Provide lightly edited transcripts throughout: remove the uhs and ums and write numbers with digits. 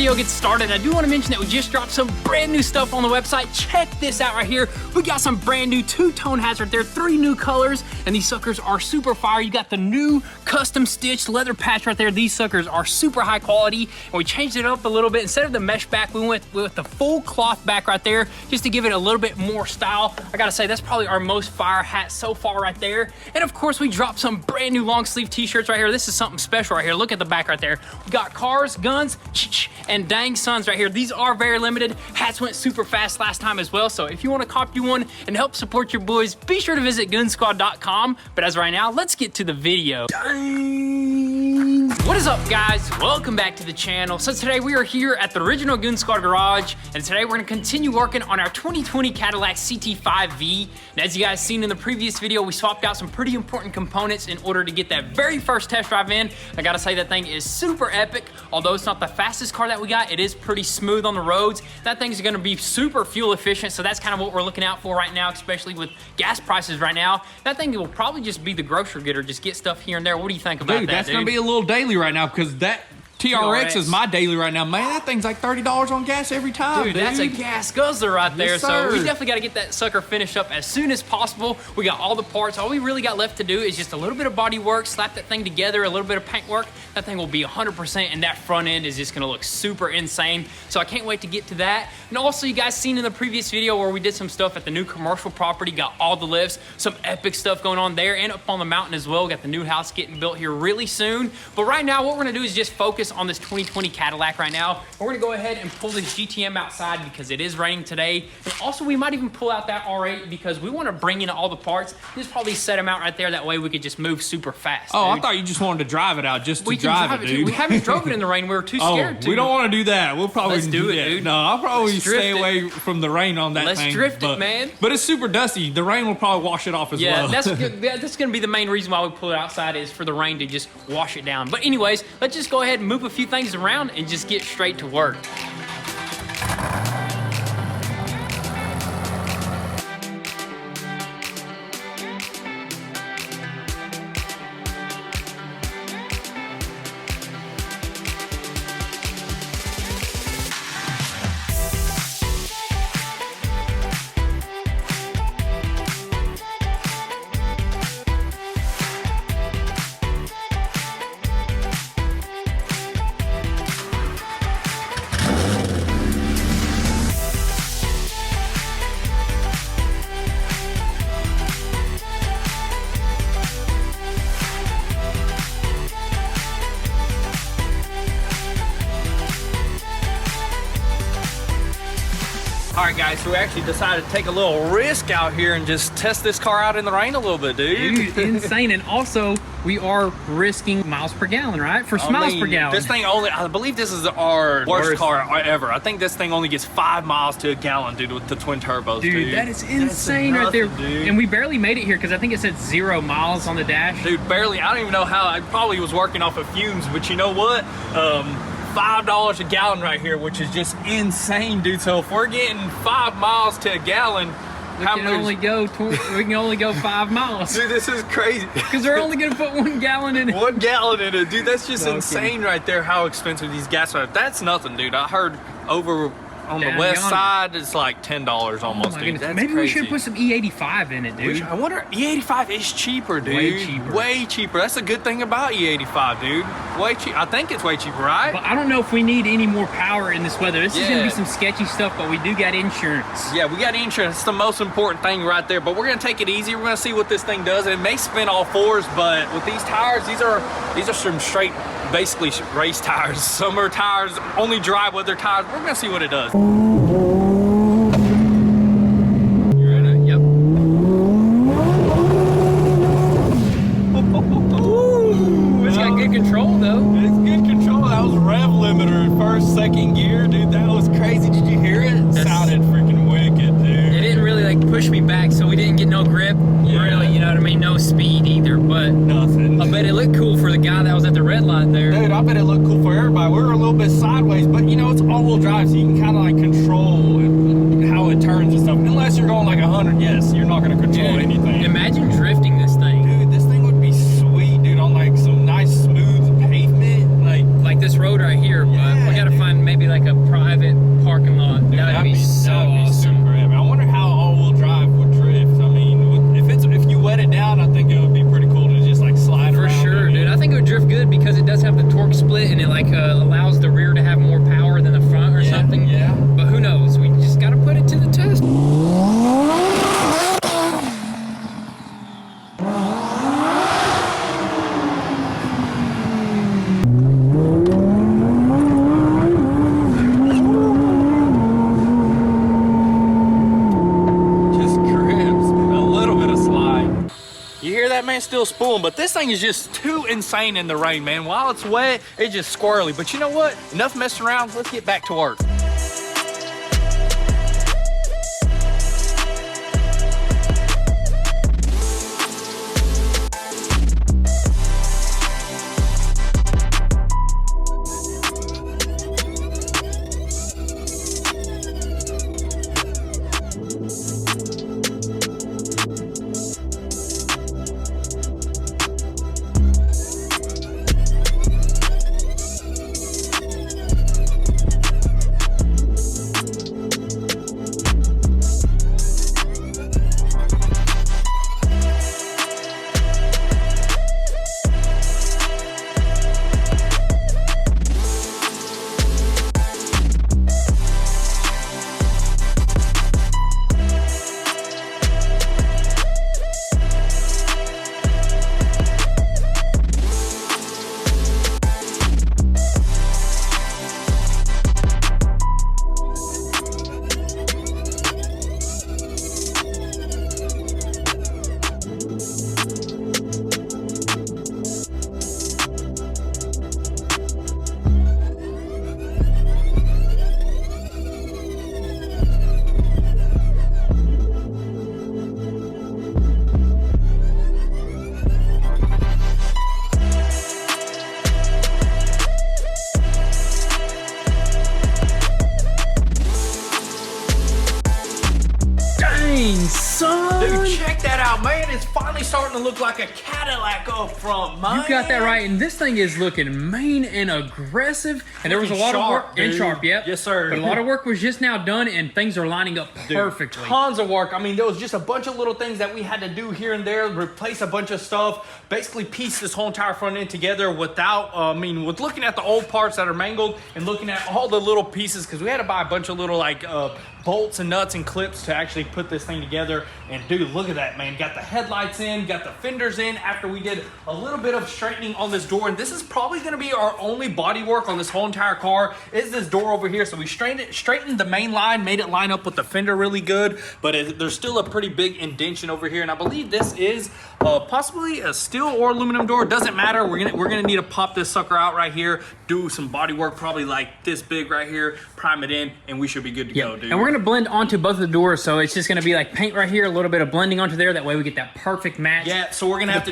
video gets started, I do want to mention that we just dropped some brand new stuff on the website. Check this out right here. We got some brand new two-tone hats right there, 3 new colors, and these suckers are super fire. You got the new custom stitched leather patch right there. These suckers are super high quality, and we changed it up a little bit. Instead of the mesh back, we went with the full cloth back right there, just to give it a little bit more style. I gotta say, that's probably our most fire hat so far right there. And of course, we dropped some brand new long sleeve t-shirts right here. This is something special right here. Look at the back right there. We got cars, guns, and dang sons right here. These are very limited. Hats went super fast last time as well, so if you want to copy one and help support your boys, be sure to visit goonzquad.com. But as of right now, let's get to the video. Dang. What is up, guys? Welcome back to the channel. So today we are here at the original Goon Squad garage, and today we're going to continue working on our 2020 Cadillac CT5-V. And as you guys seen in the previous video, we swapped out some pretty important components in order to get that very first test drive in. I gotta say, that thing is super epic. Although it's not the fastest car that we got, it is pretty smooth on the roads. That thing's gonna be super fuel efficient, so that's kind of what we're looking out for right now, especially with gas prices right now. That thing will probably just be the grocery getter, just get stuff here and there. What do you think about that, dude? That's gonna be a little daily right now, because that TRX is my daily right now. Man, that thing's like $30 on gas every time, dude. That's a gas guzzler right there. Yes, so we definitely got to get that sucker finished up as soon as possible. We got all the parts. All we really got left to do is just a little bit of body work, slap that thing together, a little bit of paint work. That thing will be 100%, and that front end is just going to look super insane. So I can't wait to get to that. And also, you guys seen in the previous video where we did some stuff at the new commercial property, got all the lifts, some epic stuff going on there, and up on the mountain as well. Got the new house getting built here really soon. But right now, what we're going to do is just focus on this 2020 Cadillac right now. We're gonna go ahead and pull this GTM outside because it is raining today. And also, we might even pull out that R8 because we want to bring in all the parts. Just probably set them out right there. That way we could just move super fast. Oh, dude. I thought you just wanted to drive it out just to drive it, dude. Too. We haven't drove it in the rain. We were too scared to. We don't want to do that. We'll probably do it, dude. No, I'll probably stay away from the rain on that thing. Let's drift it, man. But it's super dusty. The rain will probably wash it off as well. Yeah, that's gonna be the main reason why we pull it outside, is for the rain to just wash it down. But anyways, let's just go ahead and move a few things around and just get straight to work. All right, guys, so we actually decided to take a little risk out here and just test this car out in the rain a little bit, dude. Insane. And also, we are risking miles per gallon, right? For miles per gallon. This thing only, I believe this is our worst car ever. I think this thing only gets 5 miles to a gallon, dude, with the twin turbos, dude. That is insane right there. Dude. And we barely made it here because I think it said 0 miles on the dash. Dude, barely. I don't even know how. I probably was working off of fumes, but you know what? $5 a gallon right here, which is just insane, dude. So if we're getting 5 miles to a gallon, we can only go 5 miles. Dude, this is crazy. Because they're only gonna put 1 gallon in it. 1 gallon in it, dude. That's just insane right there. How expensive these gas are. That's nothing, dude. I heard over on the west side, it's like $10 almost, dude. That's Maybe crazy. We should put some E85 in it, dude. I wonder, E85 is cheaper, dude. Way cheaper. Way cheaper. That's a good thing about E85, dude. Way cheap. I think it's way cheaper, right? But I don't know if we need any more power in this weather. This is gonna be some sketchy stuff, but we do got insurance. Yeah, we got insurance. It's the most important thing right there. But we're gonna take it easy. We're gonna see what this thing does. It may spin all 4s, but with these tires, these are some straight, basically race tires. Summer tires, only dry weather tires. We're gonna see what it does. Control though. It's good control. That was rev limiter in first, second gear, dude. That was crazy. Did you hear it? It sounded freaking wicked, dude. It didn't really like push me back, so we didn't get no grip. Yeah. Really, you know what I mean? No speed either, but nothing. I bet it looked cool for the guy that was at the red light there. Dude, I bet it looked cool for everybody. We were a little bit sideways, but you know, it's all-wheel drive, so you can kind of like control how it turns and stuff. Unless you're going like 100, yes, you're not going to control anything. Imagine drifting this thing. Dude, this thing would be sweet, dude, on like some nice smooth pavement. Like this road right here, but we got to find maybe like still spooling, but this thing is just too insane in the rain, man. While it's wet, it's just squirrely. But you know what? Enough messing around. Let's get back to work. Son. Dude, check that out, man. It's finally starting to look like a Cadillac up front, man. You got that right, and this thing is looking mean and aggressive, and there was a lot of work. And sharp, yep. Yes, sir. But a lot of work was just now done, and things are lining up perfectly. Dude, tons of work. I mean, there was just a bunch of little things that we had to do here and there, replace a bunch of stuff, basically piece this whole entire front end together without, with looking at the old parts that are mangled and looking at all the little pieces, because we had to buy a bunch of little, like, bolts and nuts and clips to actually put this thing together. And dude, look at that, man. Got the headlights in, got the fenders in after we did a little bit of straightening on this door. And this is probably gonna be our only body work on this whole entire car, is this door over here. So we straightened the main line, made it line up with the fender really good, but there's still a pretty big indentation over here. And I believe this is possibly a steel or aluminum door. Doesn't matter. We're gonna need to pop this sucker out right here, do some body work, probably like this big right here, prime it in, and we should be good to go, dude. And we're gonna blend onto both of the doors, so it's just gonna be like paint right here, a little bit of blending onto there. That way we get that perfect match. Yeah, so we're gonna have to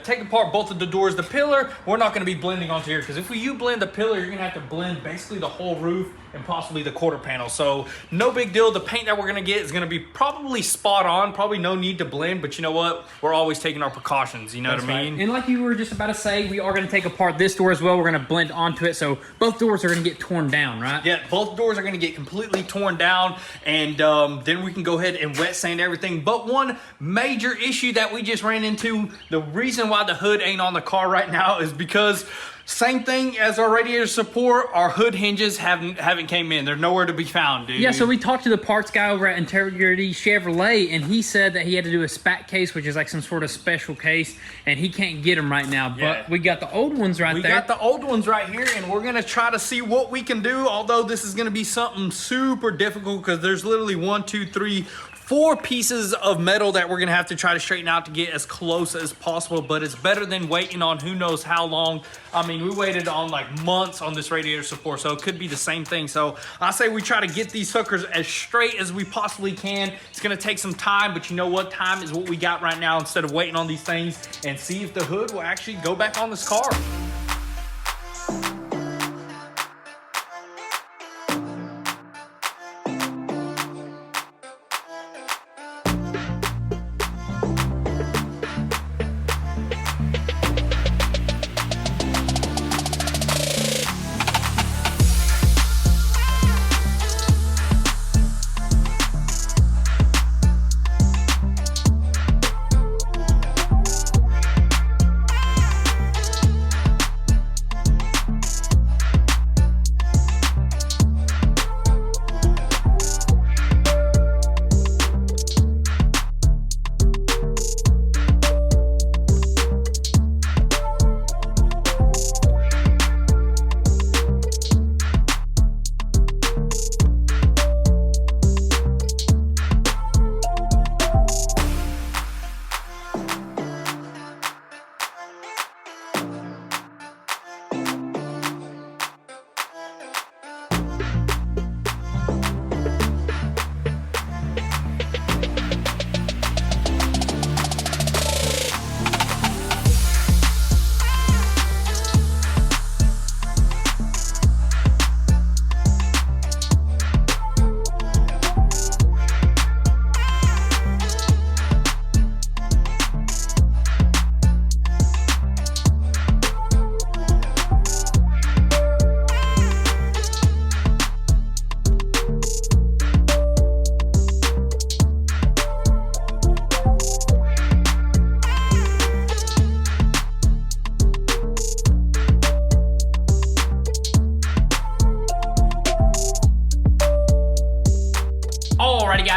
take apart both of the doors. The pillar, we're not gonna be blending onto here, because if you blend the pillar, you're gonna have to blend basically the whole roof and possibly the quarter panel. So no big deal. The paint that we're gonna get is gonna be probably spot on, probably no need to blend, but you know what? We're always taking our precautions, you know what I mean? Right. And like you were just about to say, we are gonna take apart this door as well. We're gonna blend onto it, so both doors are gonna get torn down, right? Yeah, both doors are gonna get completely torn down, and then we can go ahead and wet sand everything. But one major issue that we just ran into, the reason why the hood ain't on the car right now is because same thing as our radiator support, our hood hinges haven't came in. They're nowhere to be found, dude. Yeah, so we talked to the parts guy over at Integrity Chevrolet, and he said that he had to do a SPAC case, which is like some sort of special case, and he can't get them right now. But we got the old ones right there. We got the old ones right here, and we're gonna try to see what we can do, although this is gonna be something super difficult, because there's literally 1, 2, 3, 4 pieces of metal that we're gonna have to try to straighten out to get as close as possible, but it's better than waiting on who knows how long. I mean, we waited on like months on this radiator support, so it could be the same thing. So I say we try to get these suckers as straight as we possibly can. It's gonna take some time, but you know what? Time is what we got right now, instead of waiting on these things and see if the hood will actually go back on this car.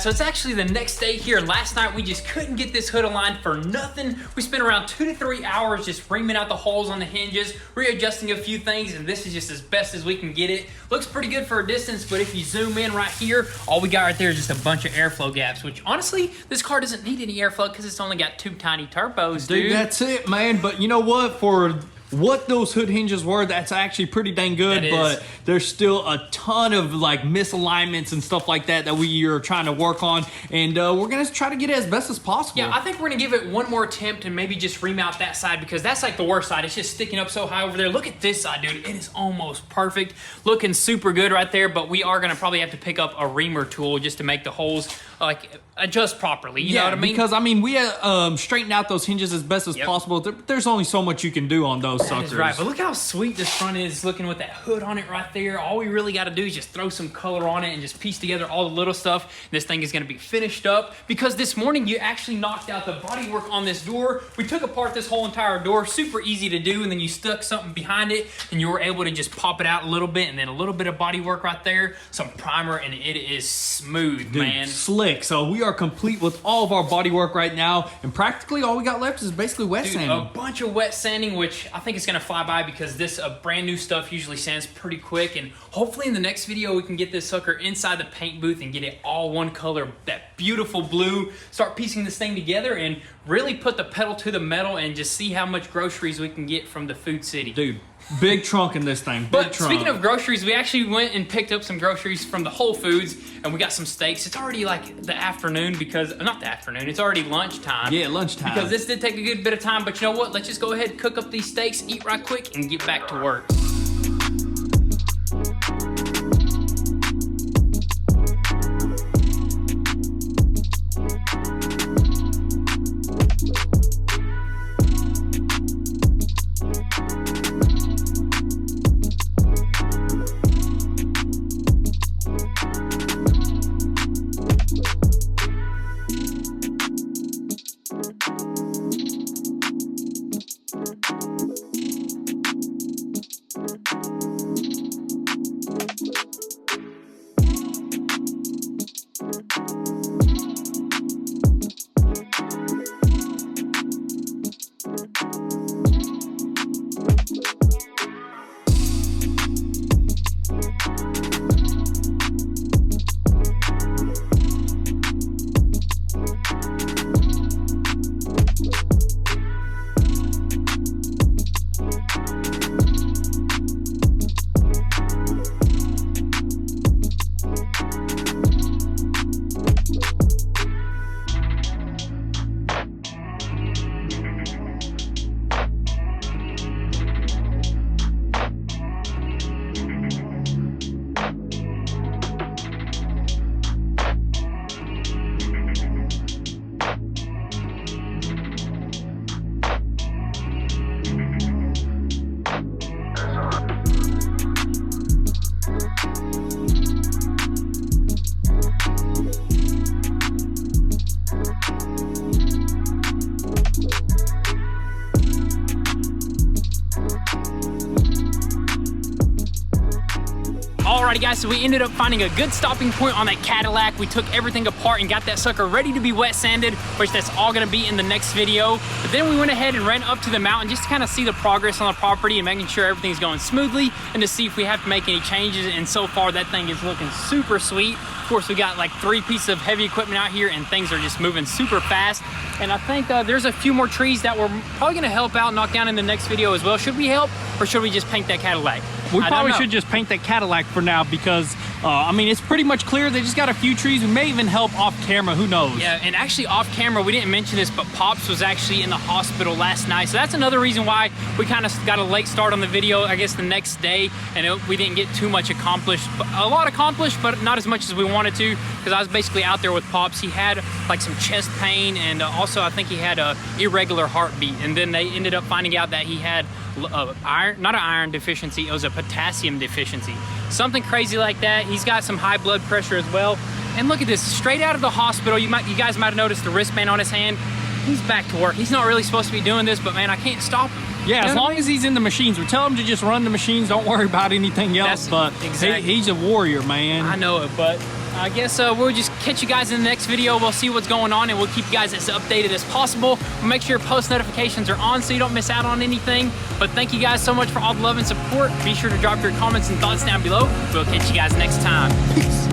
guys, so it's actually the next day here. Last night we just couldn't get this hood aligned for nothing. We spent around 2 to 3 hours just reaming out the holes on the hinges, readjusting a few things, and this is just as best as we can get it. Looks pretty good for a distance, but if you zoom in right here, all we got right there is just a bunch of airflow gaps, which honestly, this car doesn't need any airflow because it's only got 2 tiny turbos, dude. That's it, man. But you know what? For what those hood hinges were, that's actually pretty dang good, but there's still a ton of like misalignments and stuff like that that we are trying to work on, and we're gonna try to get it as best as possible. Yeah, I think we're gonna give it one more attempt and maybe just remount that side, because that's like the worst side. It's just sticking up so high over there. Look at this side, dude. It is almost perfect. Looking super good right there, but we are gonna probably have to pick up a reamer tool just to make the holes like adjust properly. You know what I mean? Because I mean, we straightened out those hinges as best as possible. There's only so much you can do on those suckers. That is right, but look how sweet this front is looking with that hood on it right there. All we really got to do is just throw some color on it and just piece together all the little stuff. This thing is going to be finished up, because this morning you actually knocked out the bodywork on this door. We took apart this whole entire door, super easy to do, and then you stuck something behind it and you were able to just pop it out a little bit, and then a little bit of bodywork right there, some primer, and it is smooth, dude, man. Slick. So we are complete with all of our bodywork right now, and practically all we got left is basically wet sanding. A bunch of wet sanding, which I think is going to fly by, because this brand new stuff usually sands pretty quick, and hopefully in the next video we can get this sucker inside the paint booth and get it all one color, that beautiful blue, start piecing this thing together and really put the pedal to the metal and just see how much groceries we can get from the Food City. Dude, big trunk in this thing. But speaking of groceries, we actually went and picked up some groceries from the Whole Foods, and we got some steaks. It's already like the afternoon, because not the afternoon, it's already lunchtime. Yeah, lunchtime. Because this did take a good bit of time, but you know what? Let's just go ahead and cook up these steaks, eat right quick, and get back to work. Alrighty guys, so we ended up finding a good stopping point on that Cadillac. We took everything apart and got that sucker ready to be wet sanded, which that's all gonna be in the next video. But then we went ahead and ran up to the mountain just to kind of see the progress on the property and making sure everything's going smoothly, and to see if we have to make any changes. And so far that thing is looking super sweet. Of course, we got like 3 pieces of heavy equipment out here and things are just moving super fast. And I think there's a few more trees that we're probably gonna help out knock down in the next video as well. Should we help, or should we just paint that Cadillac? We probably should just paint that Cadillac for now, because I mean, it's pretty much clear. They just got a few trees. We may even help off camera, who knows? Yeah, and actually off camera, we didn't mention this, but Pops was actually in the hospital last night. So that's another reason why we kind of got a late start on the video, I guess the next day, and we didn't get too much accomplished. A lot accomplished, but not as much as we wanted to, because I was basically out there with Pops. He had like some chest pain, and also I think he had a irregular heartbeat. And then they ended up finding out that he had not an iron deficiency, it was a potassium deficiency. Something crazy like that. He's got some high blood pressure as well. And look at this, straight out of the hospital. You guys might have noticed the wristband on his hand. He's back to work. He's not really supposed to be doing this, but man, I can't stop him. Yeah, as long as he's in the machines. We tell him to just run the machines. Don't worry about anything else. But exactly. He's a warrior, man. I know it, but I guess we'll just catch you guys in the next video. We'll see what's going on and we'll keep you guys as updated as possible. We'll make sure your post notifications are on so you don't miss out on anything. But thank you guys so much for all the love and support. Be sure to drop your comments and thoughts down below. We'll catch you guys next time. Peace.